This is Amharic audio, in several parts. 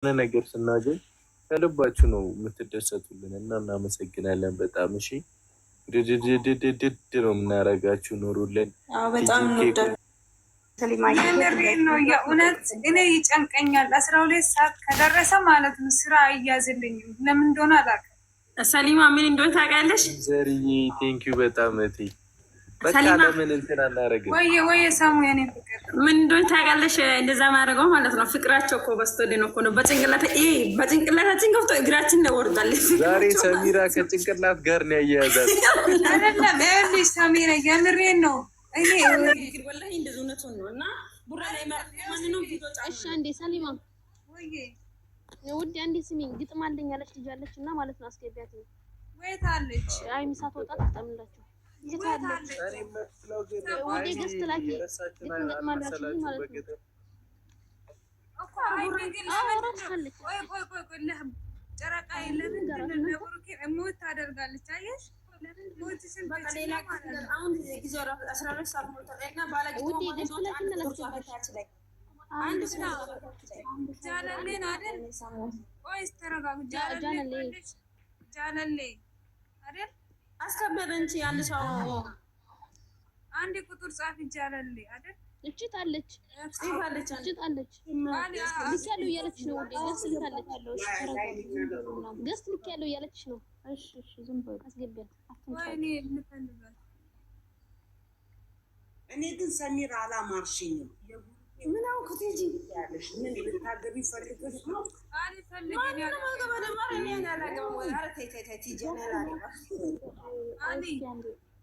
ነገር ስናገኝ ከልባችሁ ነው የምትደሰቱልን እና እናመሰግናለን በጣም። እሺ ድድድድድድ ነው የምናረጋችሁ። ኖሩልን። በጣም ነው የእውነት። እኔ ይጨንቀኛል 12 ሰዓት ከደረሰ ማለት ነው ስራ አያዝልኝም። ለምን እንደሆነ አላውቅም። ሰሊማ ምን እንደሆነ ታውቂያለሽ? ዘርዬ ቴንኪው በጣም እቴ። በቃ ለምን እንትን አናረግም? ወይ ሰሙ የኔ ፍቅር ምን እንደሆነ ታውቂያለሽ? እንደዛ ማድረገው ማለት ነው ፍቅራቸው እኮ በስተልን እኮ ነው። በጭንቅላታችን ገብቶ እግራችን ነው ወርዳል። ዛሬ ሰሚራ ከጭንቅላት ጋር ነው ያያያዛል። አይደለም ይኸውልሽ ሰሚራ የምሬን ነው። እኔ ወላሂ እንደዚህ እውነቱን ነው። እና ቡራ ላይ ማንንም ቪዲዮ እሺ እንዴ ሰሊማ ወይ ውድ አንዴ ስሚኝ፣ ግጥም አለኝ ያለች ልጅ አለች እና ማለት ነው አስገቢያት። ወይት አለች? አይ ምሳት ወጣ ተጠምላችሁ ይታለች። ወዴ ገስት ላኪ ግጥም ገጥማላችሁ ማለት ነው እኮ። አይ ግን ለምን ቆይ ጨረቃ የለምን ለቡሩኬ እሞት ታደርጋለች። አየሽ ለምን ሞት ስን በሌላ አሁን ጊዜ 12 ሰዓት ሞልቷልና ባለጊዜ አንድ ጃለሌን አይደል? ወይስ ተረጋጉ። ጃለሌ አይደል? አስከበረ እንጂ አንድ ሰው አንድ ቁጥር ጻፊ ጃለሌ አይደል? እችት አለች ጽፋለች እችት አለች ልክ ያለው እያለች ነው። ወዴ ገስት ልካለች ገስት ልክ ያለው እያለች ነው። እሺ ዝም በሉ አስገቢያት። ወይኔ ልፈልጋት። እኔ ግን ሰሚራ አላማርሽኝም። ምን አውኩት እንጂ ያለሽ ምን ልታገቢ ፈልገሽ ነው? አልፈልግም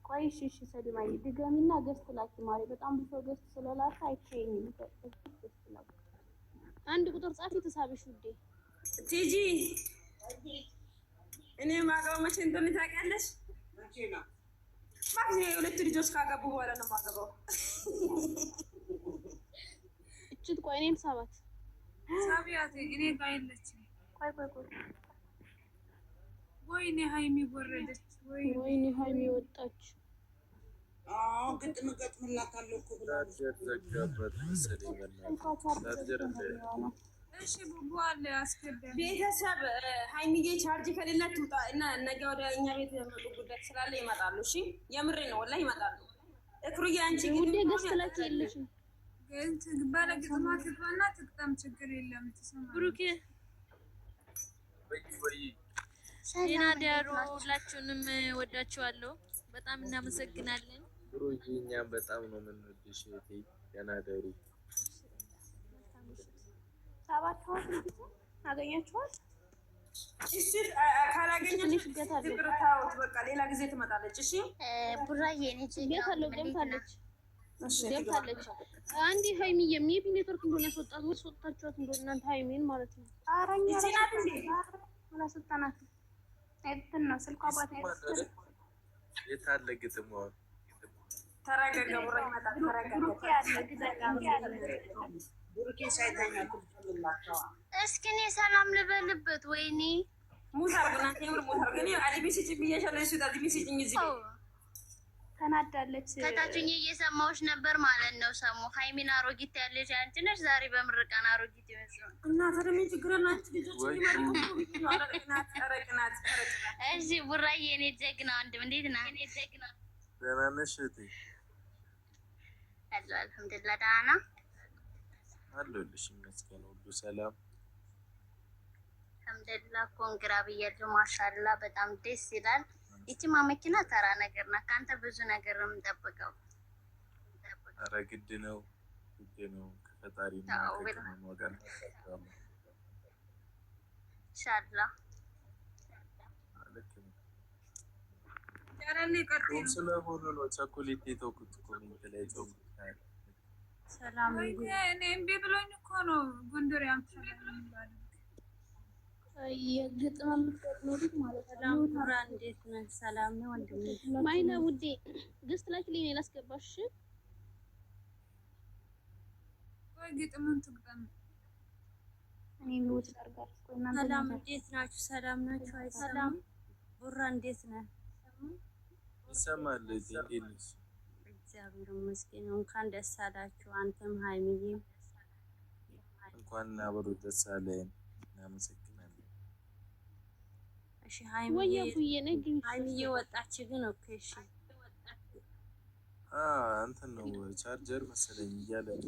ቆይ እሺ ሰሊማዬ ድገሚና ገስት ላኪ ማሪ። በጣም ብዙ ገስት ስለላከ አይቼኝም። ገስት ላኪ አንድ ቁጥር ጻፊ ተሳብሽ ውዴ ቲጂ። እኔ ማገባው መቼ እንደሆነ ታውቂያለሽ? መቼ ነው? ማግኘ የሁለት ልጆች ካገቡ በኋላ ነው ማገባው። እችት ቆይ እኔም ሰባት ሳቢያት እኔ ጋር የለችም። ቆይ ወይኔ ሃይሚ ወረደች። ወይኔ ሃይሚ ወጣች። ግጥም ገጥምላታለሁ እኮ ብላለች። እሺ ቡቡ አለ አስገባኝ። ቤተሰብ ሃይሚዬ ቻርጅ ከሌላት ትውጣ እና ነገ ወደ እኛ ቤት የመጡ ጉዳይ ስላለ ይመጣሉ። እሺ የምሬ ነው ወላሂ ይመጣሉ። እክሩዬ አንቺ ውዴ ገስት ላኪ የለሽም ግን ባለ ግጥማ ትግባና ትግጠም ችግር የለም። ተሰማ ብሩኬ ወይ ጤና ዳሩ። ሁላችሁንም ወዳችኋለሁ። በጣም እናመሰግናለን። ብሩዬ እኛም በጣም ነው የምንወድሽ እቴ። ደህና ደሩ። ሳባችኋል አገኛችኋል? እሺ ካላገኘሽ ትብርታውት በቃ ሌላ ጊዜ ትመጣለች። እሺ ቡራዬ ነች ገብታለች ገብታለች። አንዴ ሃይሚ የሚቢ ኔትወርክ እንደሆነ ያስወጣት ወይ ወጣችኋት እንደሆነ እናንተ ሃይሚን ማለት ነው። አራኛ ሲናት እንዴ አላሰጣናት አይተን ነው ስልኳ ባታ የታለ ግጥም ነው? ተረጋጋ ቡራ ይመጣል። ብሩኬ ሳይተኛ ትፈልላቸው። እስኪ እኔ ሰላም ልበልበት። ወይኔ ሙት አርገናት የምር ሙት አርገኔ አዲቢሲ ጭብያሻለሁ። እሱ አዲቢሲ ጭኝ እዚህ ተናዳለች። ከታችኝ እየሰማሁሽ ነበር ማለት ነው። ሰሙ ሃይሚን አሮጊት ያለሽ አንቺ ነሽ። ዛሬ በምርቃና አሮጊት ይመስላል እና ታዲያ ችግር ናት ልጆች ይማርኩ አረቅናት። እሺ ቡራዬ እኔ ጀግና ወንድም እንዴት ነህ? እኔ ጀግና ደህና ነሽ እቴ? አልሐምዱሊላህ ደህና አለሁልሽ። ይመስገን ሁሉ ሰላም አልሐምዱሊላህ። ኮንግራ ብያለሁ። ማሻአላህ በጣም ደስ ይላል። ይቺማ መኪና ተራ ነገር ናት። ካንተ ብዙ ነገር ነው የምንጠብቀው። ኧረ ግድ ነው ከፈጣሪና ከቅመሟ ጋር ኢንሻአላህ። ስለሆነ ነው ቸኮሌት የተውኩት ኮሜንት ላይ ጾም ሰላም እኔ እምቢ ብሎኝ እኮ ነው ጎንደር ያምጥላል ማለት የግጥም ልትኖሩት ማለት ነው። ቡራ እንዴት ነህ? ሰላም ነው ወንድሜ ማይና ውዴ ገስት ላኪ ልኝ ላስገባሽ። ወይ ግጥምን ትግጠም እኔ ምን ታርጋት? ሰላም እንዴት ናችሁ? ሰላም ናችሁ? አይ ሰላም ቡራ እንዴት ነህ? ይሰማል። እንዴት ነሽ? እግዚአብሔር ይመስገን። እንኳን ደስ አላችሁ። አንተም ሃይሚዬ እንኳን አብሮ ደስ አለን። እናመሰግናለን። እሺ ሃይሚዬ ወጣች ግን ኦኬ እሺ እንትን ነው ቻርጀር መሰለኝ እያለች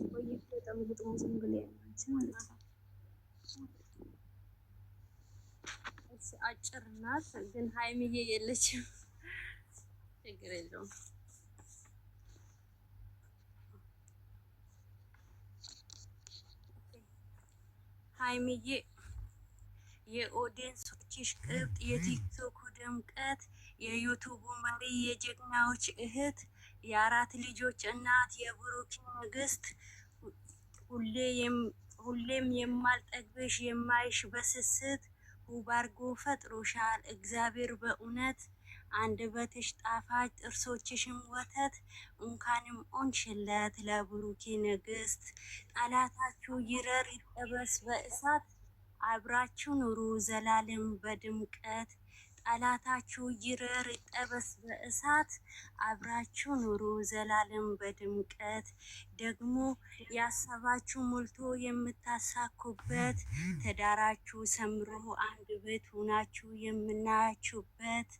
አጭር ናት ግን ሃይሚዬ የለችም። ችግር የለውም። ሃይሚዬ የኦዲየንሶችሽ ቅብጥ፣ የቲክቶኩ ድምቀት፣ የዩቱቡ መሪ፣ የጀግናዎች እህት፣ የአራት ልጆች እናት፣ የብሩክ ንግስት፣ ሁሌም የማልጠግብሽ የማይሽ በስስት ውብ አርጎ ፈጥሮሻል እግዚአብሔር በእውነት አንደበትሽ ጣፋጭ ጥርሶችሽም ወተት እንኳንም ሆንሽለት ለብሩኬ ንግስት። ጠላታችሁ ይረር ይጠበስ በእሳት አብራችሁ ኑሩ ዘላለም በድምቀት። ጠላታችሁ ይረር ይጠበስ በእሳት አብራችሁ ኑሩ ዘላለም በድምቀት። ደግሞ ያሰባችሁ ሞልቶ የምታሳኩበት ትዳራችሁ ሰምሮ አንድ ቤት ሆናችሁ የምናያችሁበት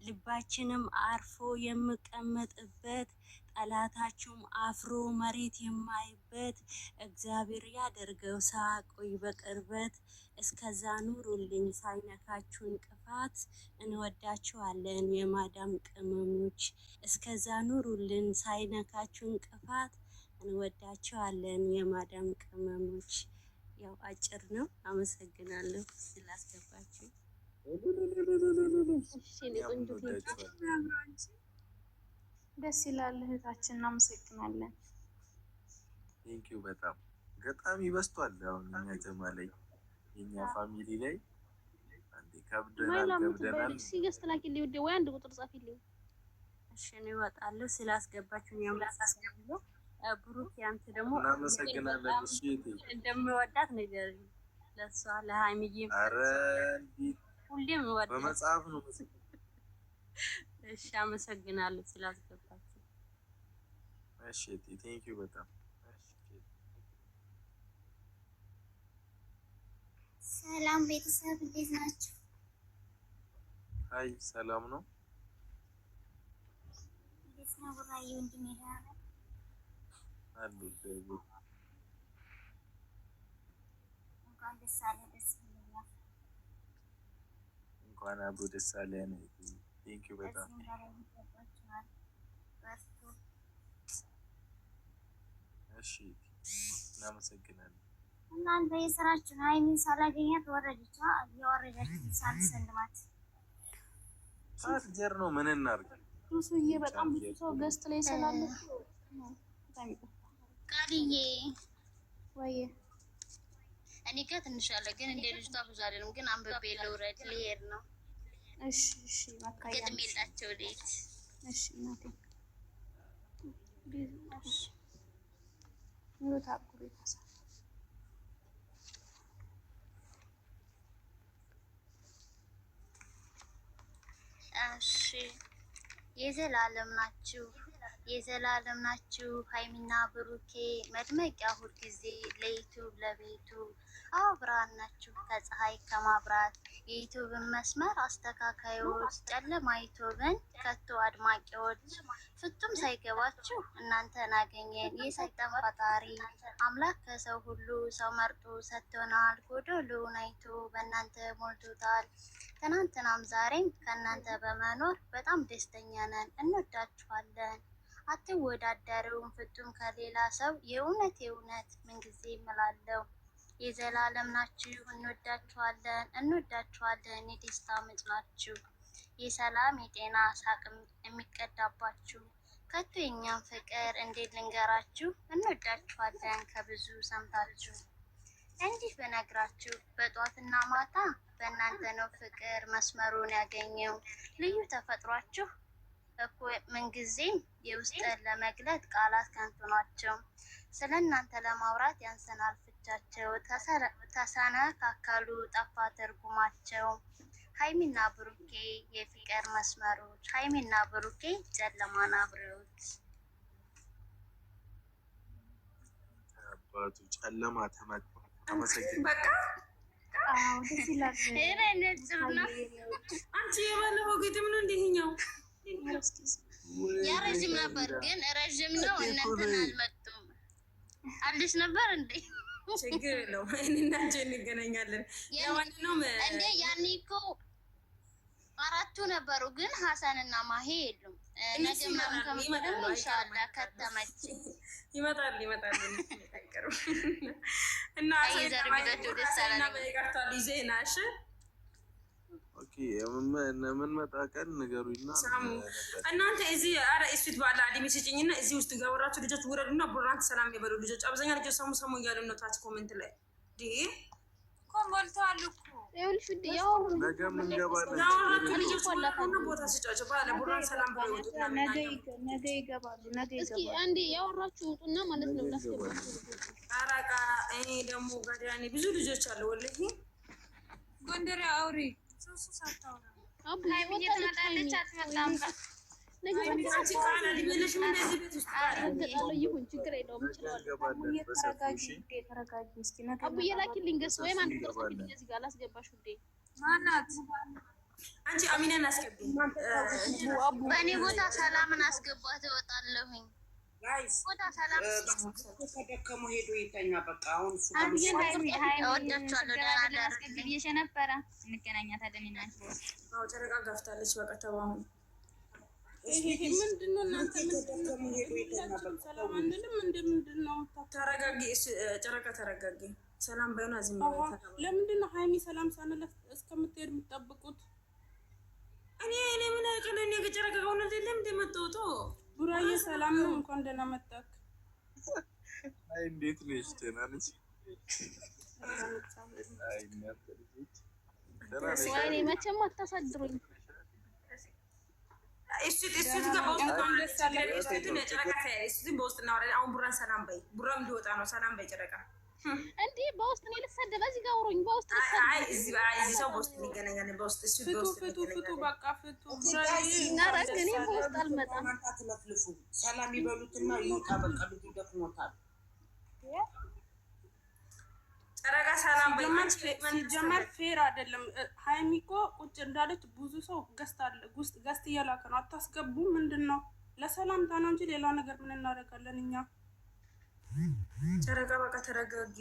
ልባችንም አርፎ የምቀመጥበት ጠላታችሁም አፍሮ መሬት የማይበት እግዚአብሔር ያደርገው ሳቆይ በቅርበት። እስከዛ ኑሩልኝ ሳይነካችሁ እንቅፋት እንወዳችኋለን የማዳም ቅመሞች። እስከዛ ኑሩልን ሳይነካችሁ እንቅፋት እንወዳችኋለን የማዳም ቅመሞች። ያው አጭር ነው። አመሰግናለሁ ስላስገባችሁ። ደስ ይላል እህታችን፣ እናመሰግናለን። ቴንኪው በጣም ገጣሚ በዝቷል። አሁን እኛ ጀማ ላይ የኛ ፋሚሊ ላይ አንዴ ከብደናል። ሲገስት ላኪልኝ ውዴ፣ ወይ አንድ ቁጥር ጻፊልኝ። እሺ ነው እወጣለሁ ስላስገባችሁኝ ያምላሳስገባለሁ። ብሩክ ያንተ ደግሞ እናመሰግናለን። እሺ እንደምወዳት ነገር ለሷ ለሃይሚዬ አረ ሁሌም ወዳት በመጽሐፍ ነው። እሺ አመሰግናለሁ ስላስገባችሁ። እሺ ቴንኪው በጣም ሰላም ቤተሰብ እንዴት ናችሁ? አይ ሰላም ነው። እንዴት ነው ወራዬ ወንድሜ? አሉ ደጉ እንኳን ደስ አለ። ደስ ይላል። እንኳን አብሮ ደስ አለን። ቴንኪው በጣም እሺ እናመሰግናለን። እናንተ የስራችሁን ሃይሚን ሳላገኛት ወረደች። እያወረዳችሁ ሳልሰልማት ቻርጀር ነው ምን እናድርግ? ሱሱዬ በጣም ብዙ ሰው ገስት ላይ ስላለ ቃልዬ ወይ እኔ ጋር ትንሽ አለ ግን እንደ ልጅቷ ብዙ አይደለም። ግን አንብቤ ልውረድ ልሄድ ነው። እሺ እሺ ማካያ ግጥም የላቸው ዴት እሺ እናቴ ኑታ ጉሪታሳ እሺ የዘላለም ናችሁ የዘላለም ናችሁ ሃይሚና ብሩኬ መድመቂያ ሁልጊዜ ለዩቱብ ለቤቱ አብራን ናችሁ ከፀሐይ ከማብራት የዩቱብን መስመር አስተካካዮች ጨለማ ዩቱብን ከቶ አድማቂዎች ፍጹም ሳይገባችሁ እናንተን አገኘን የሰጠን ፈጣሪ አምላክ ከሰው ሁሉ ሰው መርጦ ሰጥቶናል ጎዶሎውን አይቶ በእናንተ ሞልቶታል ትናንትናም ዛሬም ከእናንተ በመኖር በጣም ደስተኛ ነን እንወዳችኋለን አትወዳደሩም ፍጹም ከሌላ ሰው የእውነት ምንጊዜ እምላለሁ የዘላለም ናችሁ እንወዳችኋለን የደስታ ምንጭ ናችሁ የሰላም የጤና ሳቅ የሚቀዳባችሁ ከቶ የኛን ፍቅር እንዴት ልንገራችሁ እንወዳችኋለን ከብዙ ሰምታችሁ እንዲህ በነግራችሁ በጧትና ማታ በእናንተ ነው ፍቅር መስመሩን ያገኘው ልዩ ተፈጥሯችሁ እኮ ምንጊዜም የውስጥን ለመግለጥ ቃላት ከንቱ ናቸው ስለ እናንተ ለማውራት ያንሰናል ፍቻቸው ተሰነካከሉ ጠፋ ትርጉማቸው ሃይሚና ብሩኬ የፍቅር መስመሮች ሃይሚና ብሩኬ ጨለማን አብሬዎች አባቱ ጨለማ ተመጣ። አመሰግናለሁ። በቃ አንቺ የባለፈው ግጥም ነው እንደኛው ያ ረዥም ነበር ግን ረዥም ነው። እናንተን አልመጡም አዲስ ነበር እንዴ? ችግር የለውም። እኔና አንቺ እንገናኛለን። ለማንኛውም እንዴ ያኔ እኮ 4ቱ ነበሩ ግን ሀሰንና ማሄ የሉም። ነገ ምናምን ከመጡ ኢንሻአላህ ከተመች ይመጣል እና ሰላም በይቀርታል ይዘናሽ ኦኬ ምን መጣ ቀን ንገሩኝና እናንተ እዚህ አረ እስፊት ባላ አዲሚ ሲጭኝና እዚህ ውስጥ ገበራችሁ ልጆች ውረዱና ቡራን ሰላም የበሉ ልጆች አብዛኛ ልጆች ሰሙ እያሉ ነው ታች ኮሜንት ላይ ዲ ኮሞልቷል እኮ ይኸውልሽ ውዴ ያው ነገ ምን ገባለን ልጆች ሁሉ ቦታ ሲጫጭ ባለ ቡራን ሰላም በሉ ነገ ይገባሉ። እስኪ አንዴ ያወራችሁ ውጡና ማለት ነው ላስገባችሁ። አራቃ እኔ ደግሞ ጋዳኔ ብዙ ልጆች አሉ ወለሂ ጎንደር አውሪ ሱሱ ሳታውራ አቡ ይወጣለች አትመጣም። ነገ አንቺ ካና ሊበለሽ ምን እንደዚህ ቤት ውስጥ አረጋጋለሁ። ይሁን ችግር የለውም ይችላል። ተረጋጊ እስኪ ነገ አቡ የላኪልኝ ገስ ወይ ማን ተጠርቶልኝ እዚህ ጋር ላስገባሽ ውዴ። ማናት አንቺ አሚናን አስገቢ። በእኔ ቦታ ሰላምን አስገባት እወጣለሁኝ። ጋይስ ቦታ ሰላም ተደከሙ ሄዶ ይተኛ በቃ። አሁን እሱ እወዳቸዋለሁ። ደህና ደርግልሽ ነበረ እንገናኛታለን። እናንተ አዎ ጨረቃ ገፍታለች በቃ ተባሁ። ምንድነው እናንተ ተደከሙ ሄዶ ይተኛ በቃ። ሰላም አንልም ምንድነው? ተረጋጊ ጨረቃ ተረጋጊ። ሰላም ባይሆን አዝም ነው። ለምንድነው ሃይሚ ሰላም ሳንል እስከምትሄድ የምትጠብቁት? እኔ ምን አቀለኝ ነገ ጨረቃ ሆነ አይደለም እንደመጣውቶ ቡራዬ ሰላም ነው። እንኳን ደህና መጣክ። አይ እንዴት ነሽ? ደህና ነሽ? አይ እናንተ ልጆች ደህና ነሽ? ወይኔ መቼም አታሳድሩኝ። እሱ ጋር በውስጥ እናወራለን። አሁን ቡራን ሰላም በይ። ቡራም እንዲወጣ ነው። ሰላም በይ ጨረቃ። እንዴ በውስጥ ነው ልትሰደብ እዚህ ጋር አውሩኝ። በውስጥ አይ እዚህ ሰው በውስጥ እንገናኛለን። በውስጥ እሱ ፍቱ በቃ ፍቱ። እናረግ እኔ በውስጥ አልመጣም። አትለፍልፉ። ሰላም ይበሉትና ይውጣ በቃ። ልጁ ደክሞታል። ጨረቃ ሰላም በይ። ሲጀመር ፌር አይደለም። ሃይሚ እኮ ቁጭ እንዳለች ብዙ ሰው ገስት እየላከ ነው። አታስገቡ። ምንድን ነው ለሰላምታ ነው እንጂ ሌላ ነገር ምን እናደርጋለን እኛ? ጨረቃ በቃ ተረጋጊ።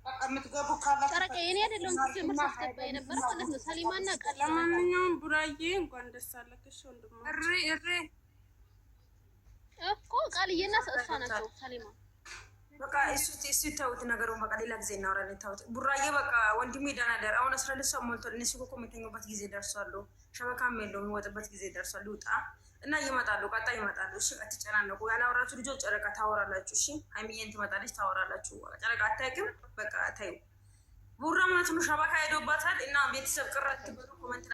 በቃ የምትገቡ ካላችሁ ጨረቃ የኔ አይደለም ሲጀምር ሳስገባ የነበረ ማለት ነው። ሰሊማና ቃል ለማንኛውም ቡራዬ እንኳን ደስ አለሽ ወንድማ። እሪ እኮ ቃልዬና እሷ ናቸው ሰሊማ። በቃ እሱ ተውት ነገሩን። በቃ ሌላ ጊዜ እናወራለን። ተውት ቡራዬ በቃ ወንድሜ ደህና ደር። አሁን 12 ሰዓት ሞልቷል። እነሱ እኮ የሚተኙበት ጊዜ ደርሷል። ሸበካም የለውም የሚወጥበት ጊዜ ደርሷል። ይውጣ እና ይመጣሉ። ቀጣይ ይመጣሉ። እሺ አትጨናነቁ። ያላወራችሁ ልጆች ጨረቃ ታወራላችሁ። እሺ ሃይሚዬን ትመጣለች ታወራላችሁ። ጨረቃ አታውቅም። በቃ ታዩ ቡራ ማለት ነው ሸበካ ሄዶባታል እና ቤተሰብ ቅረት ብሎ ኮመንት